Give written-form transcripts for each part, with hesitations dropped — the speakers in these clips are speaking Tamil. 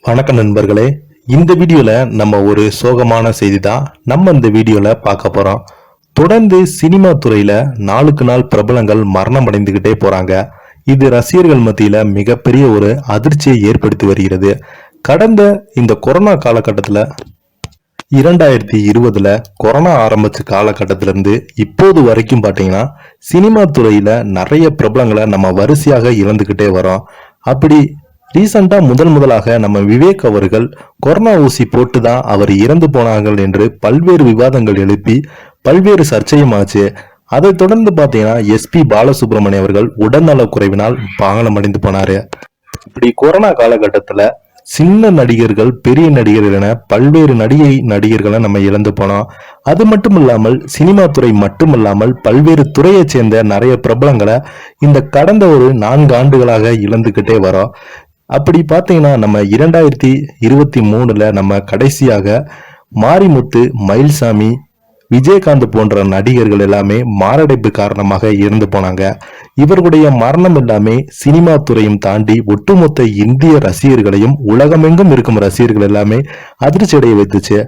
வணக்கம் நண்பர்களே. இந்த வீடியோல நம்ம ஒரு சோகமான செய்தி தான் நம்ம இந்த வீடியோல பார்க்க போறோம். தொடர்ந்து சினிமா துறையில நாளுக்கு நாள் பிரபலங்கள் மரணம் அடைந்துகிட்டே போறாங்க. இது ரசிகர்கள் மத்தியில மிகப்பெரிய ஒரு அதிர்ச்சியை ஏற்படுத்தி வருகிறது. கடந்த இந்த கொரோனா காலகட்டத்துல 2020ல கொரோனா ஆரம்பிச்ச காலகட்டத்திலிருந்து இப்போது வரைக்கும் பாத்தீங்கன்னா சினிமா துறையில நிறைய பிரபலங்களை நம்ம வரிசையாக இழந்துகிட்டே வரோம். அப்படி ரீசெண்டா முதலாக நம்ம விவேக் அவர்கள் கொரோனா ஊசி போட்டுதான் அவர் இறந்து போனார்கள் என்று பல்வேறு விவாதங்கள் எழுப்பி பல்வேறு சர்ச்சையும் ஆச்சு. அதை தொடர்ந்து பாத்தீங்கன்னா எஸ்பி பாலசுப்ரமணியம் அவர்கள் உடல்நல குறைவினால் பாகனம் அடைந்து போனாரு. இப்படி கொரோனா காலகட்டத்துல சின்ன நடிகர்கள் பெரிய நடிகர்கள் என பல்வேறு நடிகர்களை நம்ம இழந்து போனோம். அது மட்டும் இல்லாமல் சினிமா துறை மட்டுமல்லாமல் பல்வேறு துறையை சேர்ந்த நிறைய பிரபலங்களை இந்த கடந்த ஒரு 4 ஆண்டுகளாக இழந்துகிட்டே வரோம். அப்படி பாத்தீங்கன்னா நம்ம 2023ல நம்ம கடைசியாக மாரிமுத்து, மயில்சாமி, விஜயகாந்த் போன்ற நடிகர்கள் எல்லாமே மாரடைப்பு காரணமாக இறந்து போனாங்க. இவர்களுடைய மரணம் எல்லாமே சினிமா துறையும் தாண்டி ஒட்டுமொத்த இந்திய ரசிகர்களையும் உலகமெங்கும் இருக்கும் ரசிகர்கள் எல்லாமே அதிர்ச்சி அடைய வைத்துச்சு.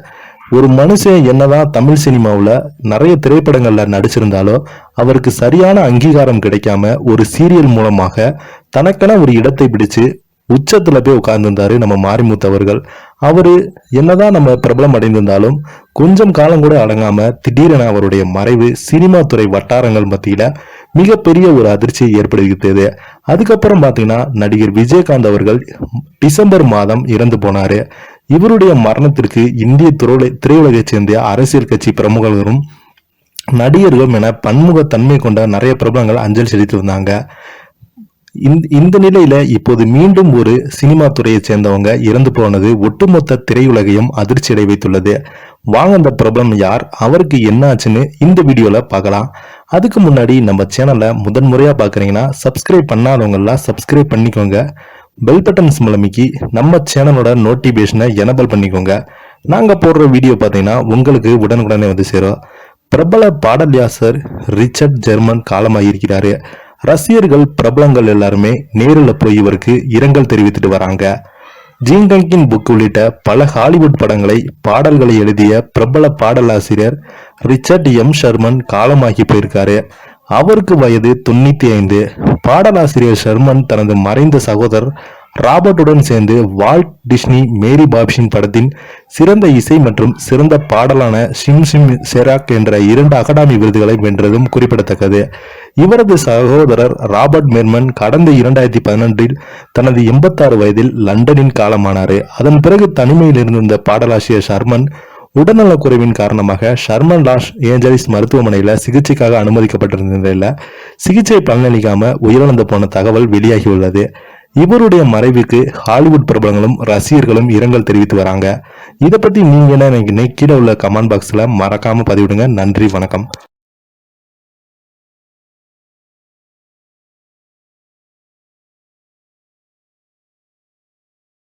ஒரு மனுஷன் என்னதான் தமிழ் சினிமாவில் நிறைய திரைப்படங்கள்ல நடிச்சிருந்தாலும் அவருக்கு சரியான அங்கீகாரம் கிடைக்காம ஒரு சீரியல் மூலமாக தனக்கென ஒரு இடத்தை பிடிச்சு உச்சத்துல போய் உட்கார்ந்துருந்தாரு நம்ம மாரிமுத்து அவர்கள். அவரு என்னதான் நம்ம பிரபலம் அடைந்திருந்தாலும் கொஞ்சம் காலம் கூட அடங்காம திடீரென அவருடைய மறைவு சினிமா துறை வட்டாரங்கள் மத்தியில மிகப்பெரிய ஒரு அதிர்ச்சியை ஏற்படுத்தியது. அதுக்கப்புறம் பாத்தீங்கன்னா நடிகர் விஜயகாந்த் அவர்கள் டிசம்பர் மாதம் இறந்து போனாரு. இவருடைய மரணத்திற்கு இந்திய திரையுலகை சேர்ந்த அரசியல் கட்சி பிரமுகர்களும் நடிகர்களும் என பன்முகத்தன்மை கொண்ட நிறைய பிரபலங்கள் அஞ்சலி செலுத்தி வந்தாங்க. இந்த நிலையில இப்போது மீண்டும் ஒரு சினிமா துறையை சேர்ந்தவங்க இறந்து போனது ஒட்டுமொத்த திரையுலகையும் அதிர்ச்சி அடை வைத்துள்ளது. வாங்க அந்த பிரபலம் யார், அவருக்கு என்ன ஆச்சுன்னு இந்த வீடியோல பார்க்கலாம். அதுக்கு முன்னாடி நம்ம சேனலை முதன்முறையா பாக்குறீங்கன்னா சப்ஸ்கிரைப் பண்ணாதவங்க எல்லாம் சப்ஸ்கிரைப் பண்ணிக்கோங்க. பெல் பட்டன்ஸ் மூலமிக்கி நம்ம சேனலோட நோட்டிபிகேஷனை எனபிள் பண்ணிக்கோங்க. நாங்க போடுற வீடியோ பாத்தீங்கன்னா உங்களுக்கு உடனுக்குடனே வந்து சேரும். பிரபல பாடல்யாசர் ரிச்சர்ட் ஜெர்மன் காலமாயிருக்கிறாரு. ரசிகர்கள் பிரபலங்கள் எல்லாருமே நேரில் போய் இவருக்கு இரங்கல் தெரிவித்துட்டு வராங்க. ஜீங்கங்கின் புக் உள்ளிட்ட பல ஹாலிவுட் பாடல்களை எழுதிய பிரபல பாடலாசிரியர் ரிச்சர்ட் எம் ஷர்மன் காலமாகி போயிருக்காரு. அவருக்கு வயது 95. பாடலாசிரியர் ஷர்மன் தனது மறைந்த சகோதரர் ராபர்ட்டுடன் சேர்ந்து வால்ட் டிஸ்னி மேரி பாப்ஷின் படத்தின் சிறந்த இசை மற்றும் சிறந்த பாடலான ஷிம் ஷிம் செராக் என்ற 2 அகாடமி விருதுகளை வென்றதும் குறிப்பிடத்தக்கது. இவரது சகோதரர் ராபர்ட் மெர்மன் கடந்த 2011 தனது 86 வயதில் லண்டனில் காலமானார். அதன் பிறகு தனிமையில் இருந்த பாடலாசிரியர் ஷர்மன் உடல்நலக் குறைவின் காரணமாக ஷர்மன் லாஸ் ஏஞ்சலிஸ் மருத்துவமனையில சிகிச்சைக்காக அனுமதிக்கப்பட்டிருந்த நிலையில சிகிச்சை பலனளிக்காம உயிரிழந்து போன தகவல் வெளியாகியுள்ளது. இவருடைய மறைவுக்கு ஹாலிவுட் பிரபலங்களும் ரசிகர்களும் இரங்கல் தெரிவித்து வராங்க. இதை பத்தி நீங்க என்ன நினைக்கிறீங்க? கீழே உள்ள கமெண்ட் பாக்ஸ்ல மறக்காம பதிவிடுங்க. நன்றி, வணக்கம்.